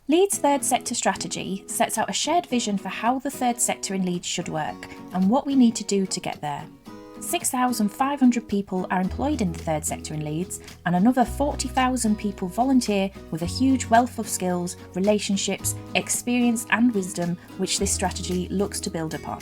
Leeds' third sector strategy sets out a shared vision for how the third sector in Leeds should work and what we need to do to get there. 6,500 people are employed in the third sector in Leeds, and another 40,000 people volunteer with a huge wealth of skills, relationships, experience and wisdom which this strategy looks to build upon.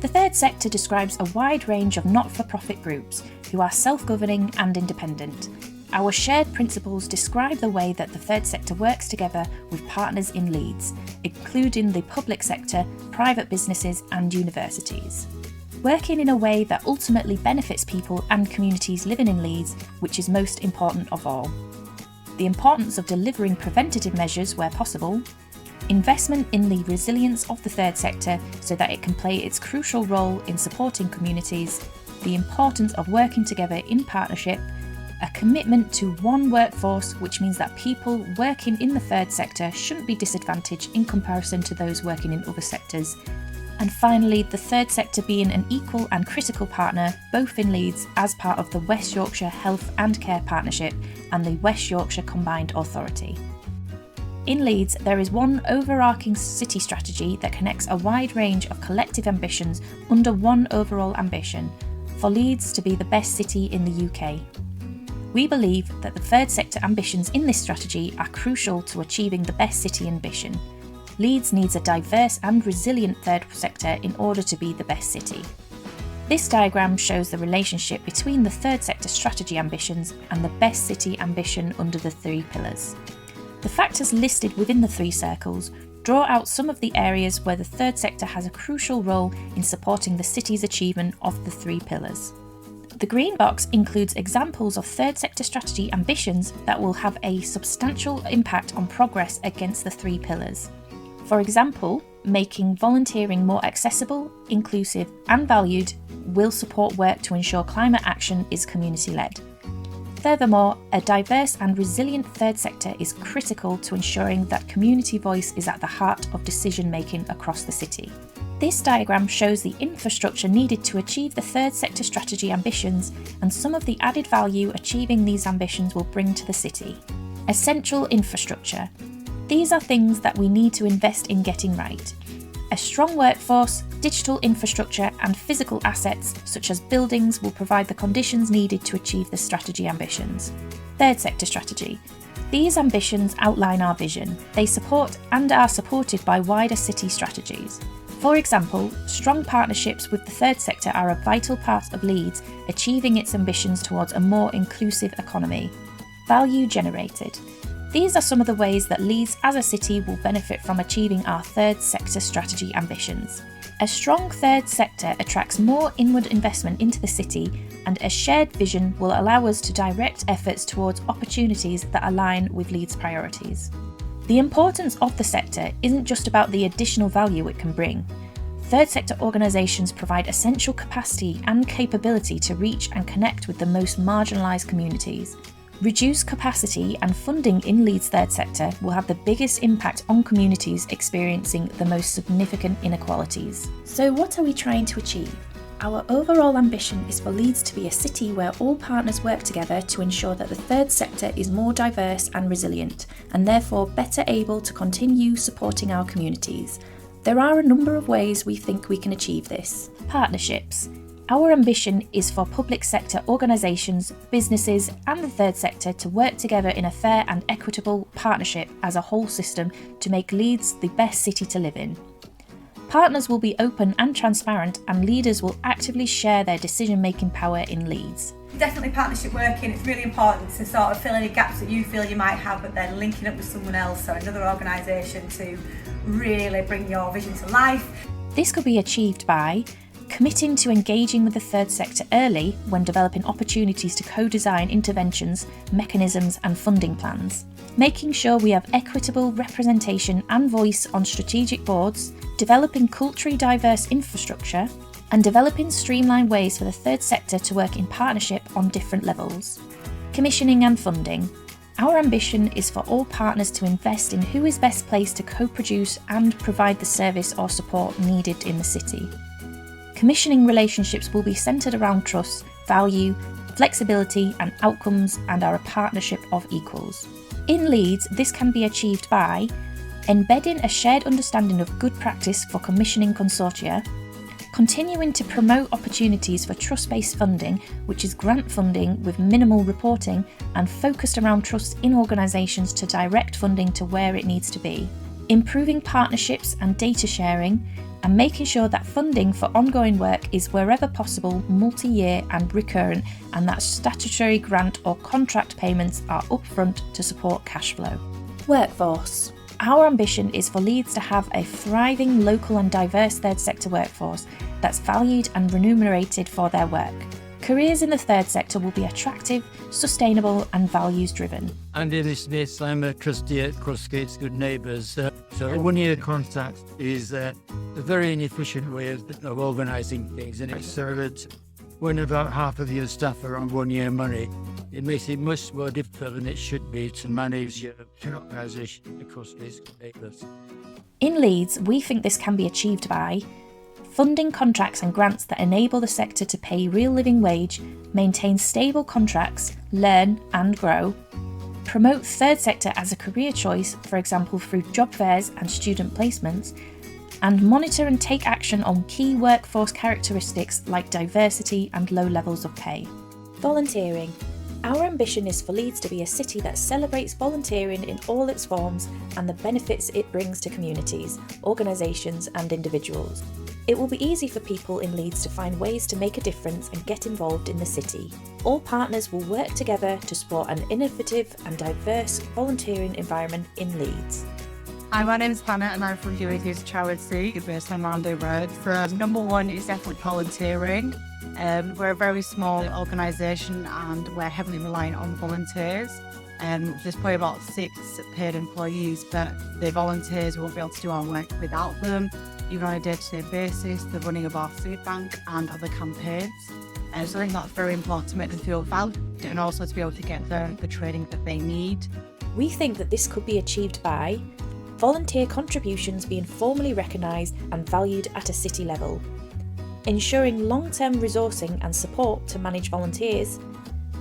The third sector describes a wide range of not-for-profit groups who are self-governing and independent. Our shared principles describe the way that the third sector works together with partners in Leeds, including the public sector, private businesses and universities. Working in a way that ultimately benefits people and communities living in Leeds, which is most important of all. The importance of delivering preventative measures where possible. Investment in the resilience of the third sector so that it can play its crucial role in supporting communities. The importance of working together in partnership. A commitment to one workforce, which means that people working in the third sector shouldn't be disadvantaged in comparison to those working in other sectors. And finally, the third sector being an equal and critical partner, both in Leeds as part of the West Yorkshire Health and Care Partnership and the West Yorkshire Combined Authority. In Leeds, there is one overarching city strategy that connects a wide range of collective ambitions under one overall ambition, for Leeds to be the best city in the UK. We believe that the third sector ambitions in this strategy are crucial to achieving the best city ambition. Leeds needs a diverse and resilient third sector in order to be the best city. This diagram shows the relationship between the third sector strategy ambitions and the best city ambition under the three pillars. The factors listed within the three circles draw out some of the areas where the third sector has a crucial role in supporting the city's achievement of the three pillars. The green box includes examples of third sector strategy ambitions that will have a substantial impact on progress against the three pillars. For example, making volunteering more accessible, inclusive and valued will support work to ensure climate action is community-led. Furthermore, a diverse and resilient third sector is critical to ensuring that community voice is at the heart of decision-making across the city. This diagram shows the infrastructure needed to achieve the third sector strategy ambitions and some of the added value achieving these ambitions will bring to the city. Essential infrastructure. These are things that we need to invest in getting right. A strong workforce, digital infrastructure and physical assets such as buildings will provide the conditions needed to achieve the strategy ambitions. Third sector strategy. These ambitions outline our vision. They support and are supported by wider city strategies. For example, strong partnerships with the third sector are a vital part of Leeds achieving its ambitions towards a more inclusive economy. Value generated. These are some of the ways that Leeds as a city will benefit from achieving our third sector strategy ambitions. A strong third sector attracts more inward investment into the city, and a shared vision will allow us to direct efforts towards opportunities that align with Leeds' priorities. The importance of the sector isn't just about the additional value it can bring. Third sector organisations provide essential capacity and capability to reach and connect with the most marginalised communities. Reduced capacity and funding in Leeds' third sector will have the biggest impact on communities experiencing the most significant inequalities. So what are we trying to achieve? Our overall ambition is for Leeds to be a city where all partners work together to ensure that the third sector is more diverse and resilient, and therefore better able to continue supporting our communities. There are a number of ways we think we can achieve this. Partnerships. Our ambition is for public sector organisations, businesses and the third sector to work together in a fair and equitable partnership as a whole system to make Leeds the best city to live in. Partners will be open and transparent, and leaders will actively share their decision-making power in Leeds. Definitely partnership working, it's really important to sort of fill any gaps that you feel you might have, but then linking up with someone else or another organisation to really bring your vision to life. This could be achieved by committing to engaging with the third sector early when developing opportunities to co-design interventions, mechanisms and funding plans. Making sure we have equitable representation and voice on strategic boards, developing culturally diverse infrastructure, and developing streamlined ways for the third sector to work in partnership on different levels. Commissioning and funding. Our ambition is for all partners to invest in who is best placed to co-produce and provide the service or support needed in the city. Commissioning relationships will be centred around trust, value, flexibility and outcomes, and are a partnership of equals. In Leeds, this can be achieved by embedding a shared understanding of good practice for commissioning consortia, continuing to promote opportunities for trust-based funding, which is grant funding with minimal reporting and focused around trust in organisations to direct funding to where it needs to be, improving partnerships and data sharing, and making sure that funding for ongoing work is wherever possible multi-year and recurrent, and that statutory grant or contract payments are upfront to support cash flow. Workforce. Our ambition is for Leeds to have a thriving local and diverse third sector workforce that's valued and remunerated for their work. Careers in the third sector will be attractive, sustainable and values driven. And in this case, I'm a trustee at Crossgates Good Neighbours. So a one-year contract is a very inefficient way of organising things, and it's so that when about half of your staff are on one-year money, it makes it much more difficult than it should be to manage your organisation across these neighbours. In Leeds, we think this can be achieved by funding contracts and grants that enable the sector to pay real living wage, maintain stable contracts, learn and grow, promote third sector as a career choice, for example through job fairs and student placements, and monitor and take action on key workforce characteristics like diversity and low levels of pay. Volunteering. Our ambition is for Leeds to be a city that celebrates volunteering in all its forms and the benefits it brings to communities, organisations and individuals. It will be easy for people in Leeds to find ways to make a difference and get involved in the city. All partners will work together to support an innovative and diverse volunteering environment in Leeds. Hi, my name's Hannah and I'm from Youth Charity based on Mando Road. So number one is definitely volunteering. We're a very small organisation and we're heavily reliant on volunteers. There's probably about 6 paid employees, but the volunteers won't be able to do our work without them, even on a day-to-day basis, the running of our food bank and other campaigns. So I think that's very important to make them feel valued and also to be able to get the training that they need. We think that this could be achieved by volunteer contributions being formally recognised and valued at a city level, ensuring long-term resourcing and support to manage volunteers,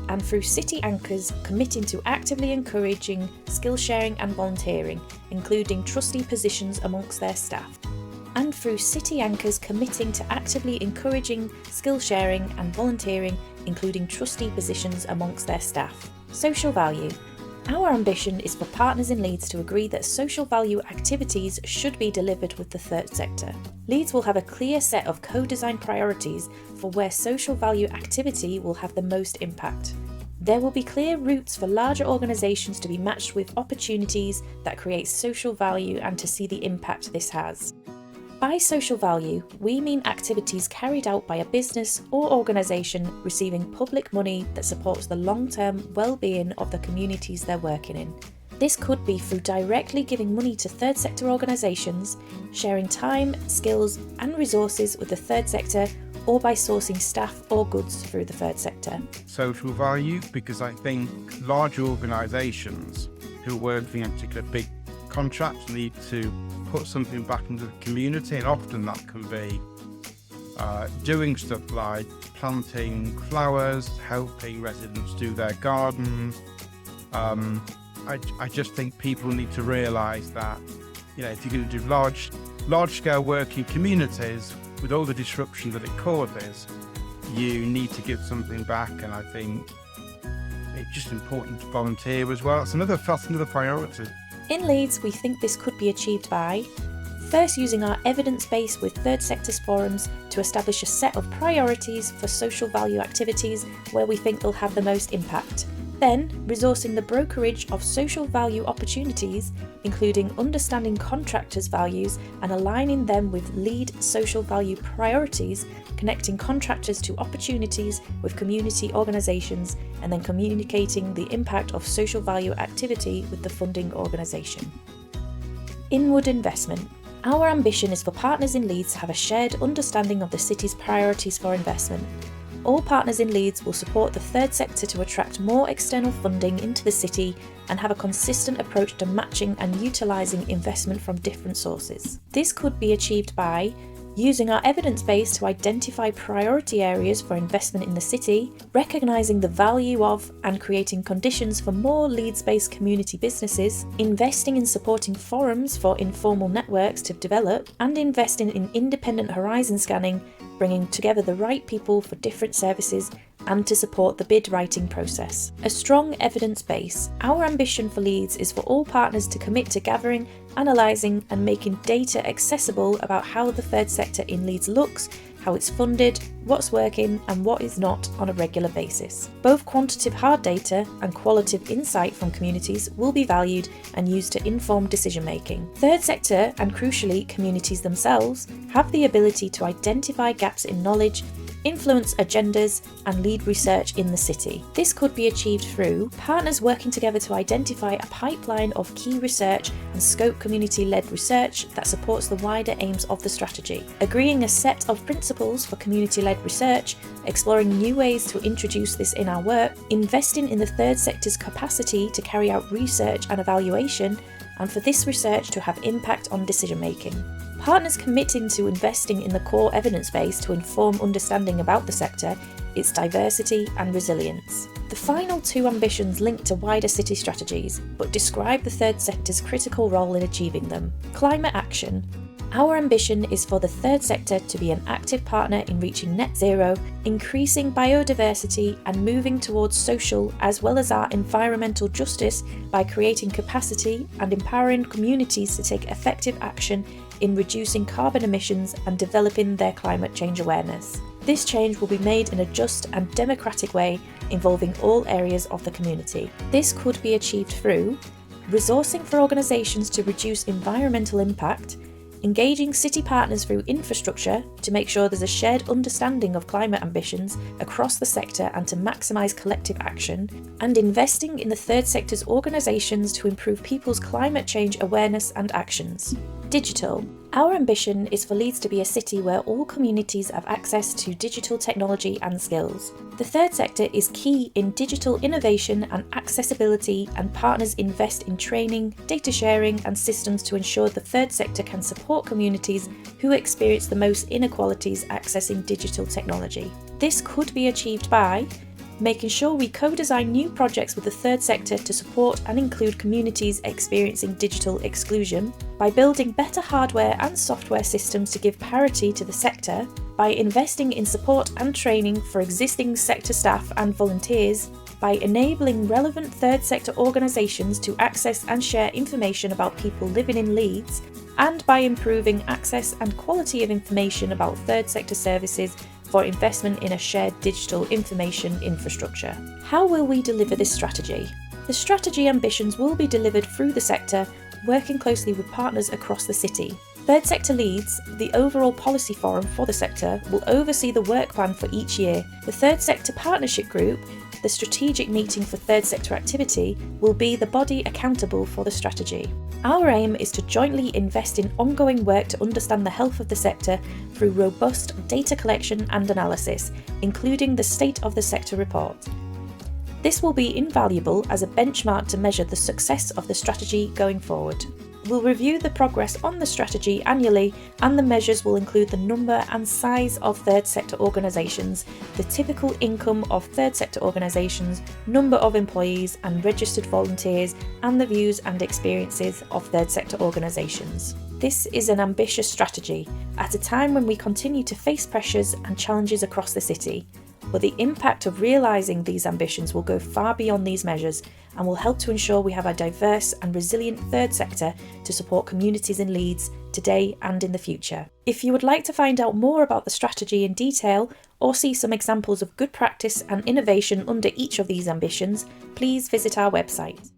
and through city anchors committing to actively encouraging skill sharing and volunteering, including trustee positions amongst their staff, and through city anchors committing to actively encouraging skill sharing and volunteering, including trustee positions amongst their staff. Social value. Our ambition is for partners in Leeds to agree that social value activities should be delivered with the third sector. Leeds will have a clear set of co-designed priorities for where social value activity will have the most impact. There will be clear routes for larger organisations to be matched with opportunities that create social value and to see the impact this has. By social value, we mean activities carried out by a business or organisation receiving public money that supports the long-term well-being of the communities they're working in. This could be through directly giving money to third sector organisations, sharing time, skills and resources with the third sector, or by sourcing staff or goods through the third sector. Social value, because I think large organisations who are working on particular big contracts need to put something back into the community, and often that can be doing stuff like planting flowers, helping residents do their gardens. I just think people need to realise that, you know, if you're going to do large scale work in communities with all the disruption that it causes, you need to give something back, and I think it's just important to volunteer as well. That's another priority. In Leeds, we think this could be achieved by first using our evidence base with third sectors forums to establish a set of priorities for social value activities where we think they'll have the most impact. Then, resourcing the brokerage of social value opportunities, including understanding contractors' values and aligning them with lead social value priorities, connecting contractors to opportunities with community organisations, and then communicating the impact of social value activity with the funding organisation. Inward investment. Our ambition is for partners in Leeds to have a shared understanding of the city's priorities for investment. All partners in Leeds will support the third sector to attract more external funding into the city and have a consistent approach to matching and utilising investment from different sources. This could be achieved by using our evidence base to identify priority areas for investment in the city, recognising the value of and creating conditions for more Leeds-based community businesses, investing in supporting forums for informal networks to develop, and investing in independent horizon scanning, bringing together the right people for different services and to support the bid writing process. A strong evidence base. Our ambition for Leeds is for all partners to commit to gathering, analysing and making data accessible about how the third sector in Leeds looks, how it's funded, what's working and what is not on a regular basis. Both quantitative hard data and qualitative insight from communities will be valued and used to inform decision making. Third sector and crucially communities themselves have the ability to identify gaps in knowledge, influence agendas and lead research in the city. This could be achieved through partners working together to identify a pipeline of key research and scope community-led research that supports the wider aims of the strategy, agreeing a set of principles for community-led research, exploring new ways to introduce this in our work, investing in the third sector's capacity to carry out research and evaluation, and for this research to have impact on decision making. Partners committing to investing in the core evidence base to inform understanding about the sector, its diversity and resilience. The final two ambitions link to wider city strategies, but describe the third sector's critical role in achieving them. Climate action. Our ambition is for the third sector to be an active partner in reaching net zero, increasing biodiversity and moving towards social as well as our environmental justice by creating capacity and empowering communities to take effective action in reducing carbon emissions and developing their climate change awareness. This change will be made in a just and democratic way involving all areas of the community. This could be achieved through resourcing for organisations to reduce environmental impact, engaging city partners through infrastructure to make sure there's a shared understanding of climate ambitions across the sector and to maximise collective action, and investing in the third sector's organisations to improve people's climate change awareness and actions. Digital. Our ambition is for Leeds to be a city where all communities have access to digital technology and skills. The third sector is key in digital innovation and accessibility, and partners invest in training, data sharing and systems to ensure the third sector can support communities who experience the most inequalities accessing digital technology. This could be achieved by making sure we co-design new projects with the third sector to support and include communities experiencing digital exclusion, by building better hardware and software systems to give parity to the sector, by investing in support and training for existing sector staff and volunteers, by enabling relevant third sector organisations to access and share information about people living in Leeds, and by improving access and quality of information about third sector services for investment in a shared digital information infrastructure. How will we deliver this strategy? The strategy ambitions will be delivered through the sector, working closely with partners across the city. Third Sector Leeds, the overall policy forum for the sector, will oversee the work plan for each year. The Third Sector Partnership Group, the strategic meeting for third sector activity, will be the body accountable for the strategy. Our aim is to jointly invest in ongoing work to understand the health of the sector through robust data collection and analysis, including the State of the Sector report. This will be invaluable as a benchmark to measure the success of the strategy going forward. We'll review the progress on the strategy annually, and the measures will include the number and size of third sector organisations, the typical income of third sector organisations, number of employees and registered volunteers, and the views and experiences of third sector organisations. This is an ambitious strategy at a time when we continue to face pressures and challenges across the city. But the impact of realising these ambitions will go far beyond these measures and will help to ensure we have a diverse and resilient third sector to support communities in Leeds today and in the future. If you would like to find out more about the strategy in detail or see some examples of good practice and innovation under each of these ambitions, please visit our website.